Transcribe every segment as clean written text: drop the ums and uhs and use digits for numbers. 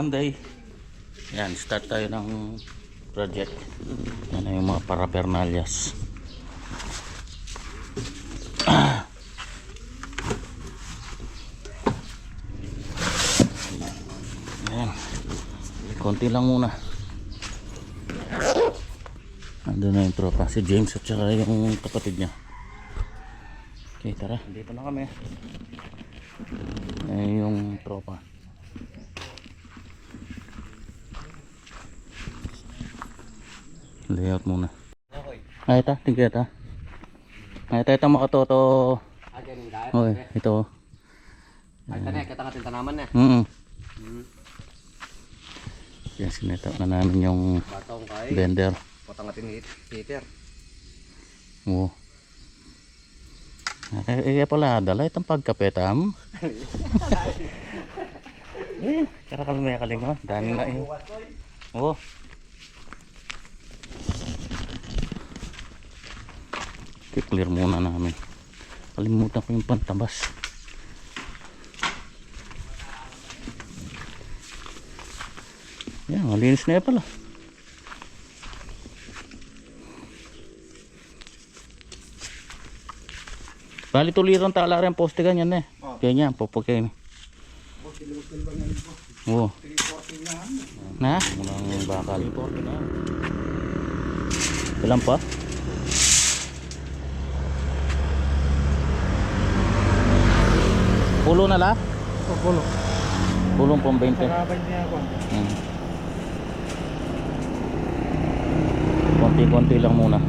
Monday. Yan, start tayo ng project. Yan ay yung mga parapernalyas. Yan, konti lang muna. Andun na yung tropa, si James at saka yung kapatid niya. Okay, tara, dito na kami. Ayan yung tropa. Layout muna. Ay, tingnan ta. Ay, ito makatoto. Oy, ito. Ay, tanay, kita natin tanaman na. Yan, sinita na namin yung blender. Potong natin heater. Oo. Kaya pala, dala itong pagkapetam. Kaya kalmaya kaling mo. Dami na yun. Oo. I-clear muna namin. Kalimutan ko yung pantabas. Yan, malinis na yan pala. Bali tuliran tala rin poste ganyan eh. Ganyan, popokay. Oo. Na? Munang bakal. Ilan pa? Pulo na la? Pulo. Pulong pang 20. Sarabay niya ako. Konti-konti lang muna.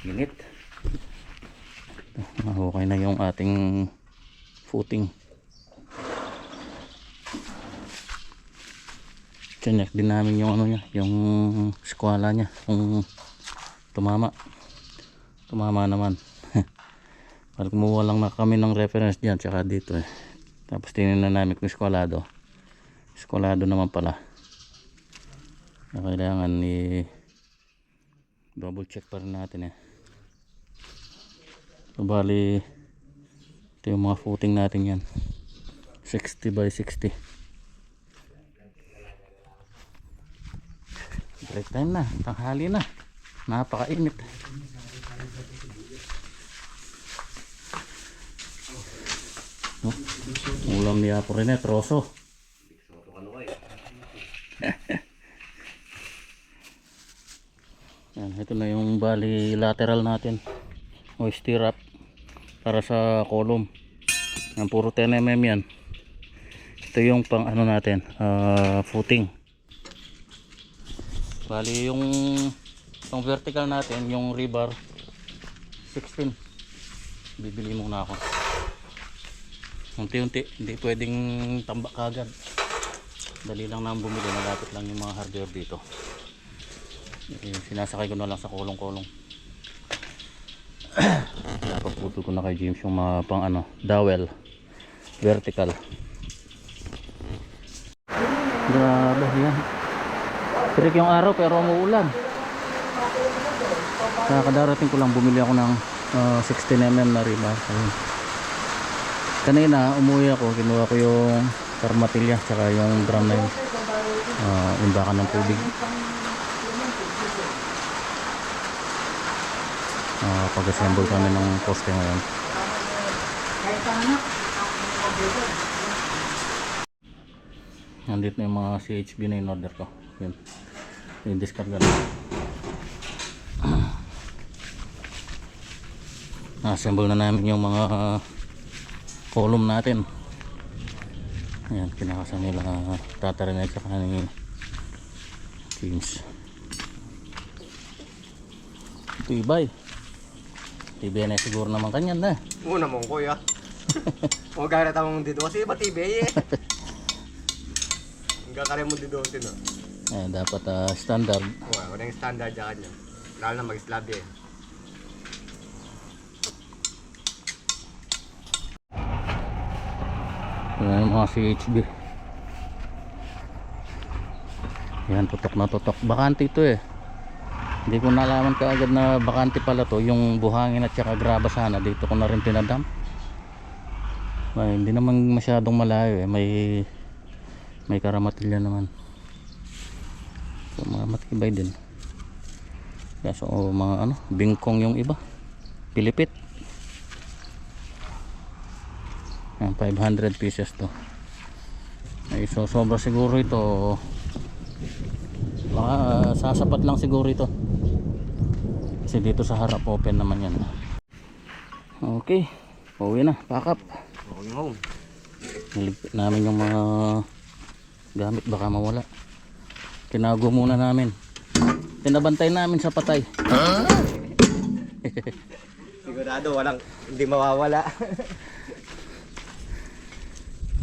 Init. Okay na yung ating footing. Check din namin yung ano niya, yung skwala niya kung tumama. Tumama naman. Para kumuha lang na kami ng reference diyan tsaka dito eh. Tapos tingnan na namin kung skwalado. Skwalado naman pala. Kailangan double check pa rin natin eh. So, bali ito yung mga footing natin yan, 60 by 60. Break time na, tanghali na, napakainit. Ulam niya po rin eh, troso. Yan, ito na yung bali lateral natin o stirrup para sa column. Yan, puro 10mm yan. Ito yung pang ano natin, footing. Bali yung pang vertical natin, yung rebar 16. Bibili muna ako unti-unti, hindi pwedeng tambak agad. Dali lang na bumili, malapit lang yung mga hardware dito. Sinasakay ko na lang sa kolong-kolong. Napaputol ko na kay James yung mga pang ano, dowel vertical. Grabe yan. Trick yung araw pero umuulan. Kadarating ko lang, bumili ako ng 16mm na rebar. Kanina umuwi ako, kinuha ko yung karmatilya tsaka yung drum na yung imbakan ng tubig. Pag-assemble kami ng poste ngayon. Nandito na yung mga CHB na in order ko. Yun. Yung discard na lang. Assemble na namin yung mga column natin. Ayan, kinakasa nila tatarinig sa kaning James. Tibay. Tibay na siguro naman kanyan na. Muna mong kuya. Huwag ka na tamang dito kasi iba tibay eh. Hanggang kare mo dito sino. Dapat standard. Wala yung standard dyan kanya. Lalo na mag-slab eh. Yan yung mga CHB. Yan, tutok na tutok. Bakante ito eh. Hindi ko nalaman kaagad na bakante pala to. Yung buhangin at saka graba sana. Dito ko na rin pinadam. Hindi naman masyadong malayo eh. May karamatilya naman. So mga matibay din. Kaya so mga ano, bingkong yung iba. Pilipit. Yan, 500 pieces to. Ay, so sobra siguro ito. Baka sasapat lang siguro ito. Kasi dito sa harap open naman yan. Okay. Pauwi na. Pack up. Going home. Niligpit namin yung mga gamit baka mawala. Tinago muna namin. Pinabantay namin sa patay. Sigurado hindi mawawala.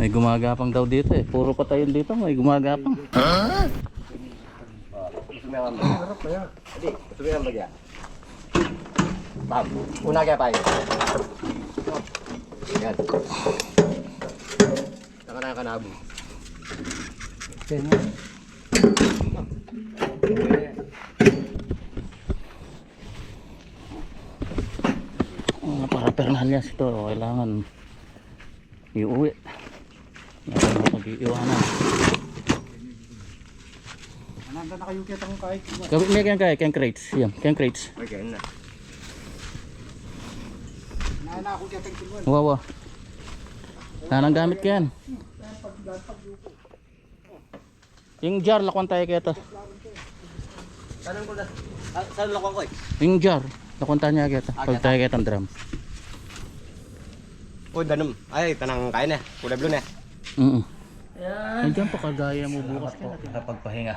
May gumagapang daw dito eh. Puro patayin dito. May gumagapang. Gusto mo yung bagya? Hindi, gusto mo yung bagya? Bam, una kaya tayo. Yan. Saka na kanabo. Ganyan. Para pernalyas ito. Kailangan iuwi. Pag-iiwanan. Nanda na kayo kita kung kahit. May kaya crates. Yan, kaya crates. Okay na. Nana ako kita tingin. Wawa. Nanang gamit ka yan. Yung jar, lakuan tayo kaya ito. Saan lakwan ko eh? Yung jar, lakuan tayo kaya ito. Pag tayo kaya itong drum. Oh, danum. Ay, tanang kain eh. Kulay blue na. Yan. Diyan pa kagaya mo bukas po. Nakapagpahinga.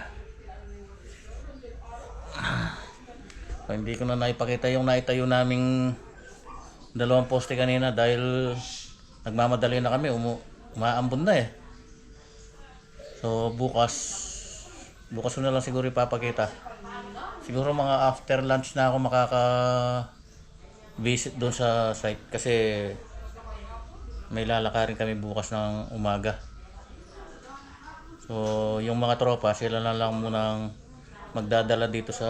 Hindi ko na naipakita yung naitayo naming dalawang poste kanina dahil nagmamadali na kami. Umaambon na eh. So bukas ko na lang siguro ipapakita. Siguro mga after lunch na ako makaka-visit doon sa site kasi may lalakarin kami bukas ng umaga. So yung mga tropa sila na lang munang magdadala dito sa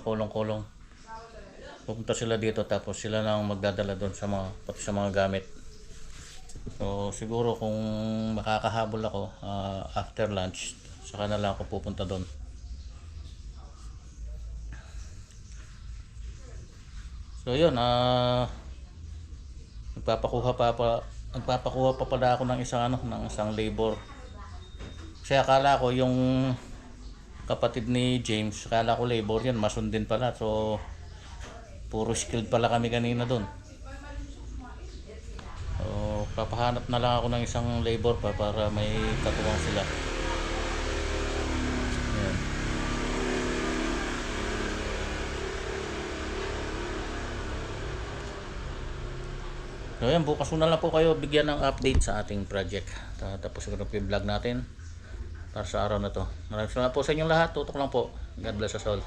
kolong-kolong. Pupunta sila dito tapos sila na ang magdadala doon sa pati sa mga gamit. So siguro kung makakahabol ako after lunch saka na lang ako pupunta doon. So yun, nagpapakuha pa pala ako ng isang labor. Kasi akala ko yung kapatid ni James, akala ko labor yan, masundin pala. So puro skilled pala kami kanina doon. So papahanap na lang ako ng isang labor para may katuwang sila. Ayan. So yan, bukas na lang po kayo bigyan ng update sa ating project. Tapos ko na po yung vlog natin para sa araw na to. Maraming salamat po sa inyong lahat. Tutok lang po. God bless us all.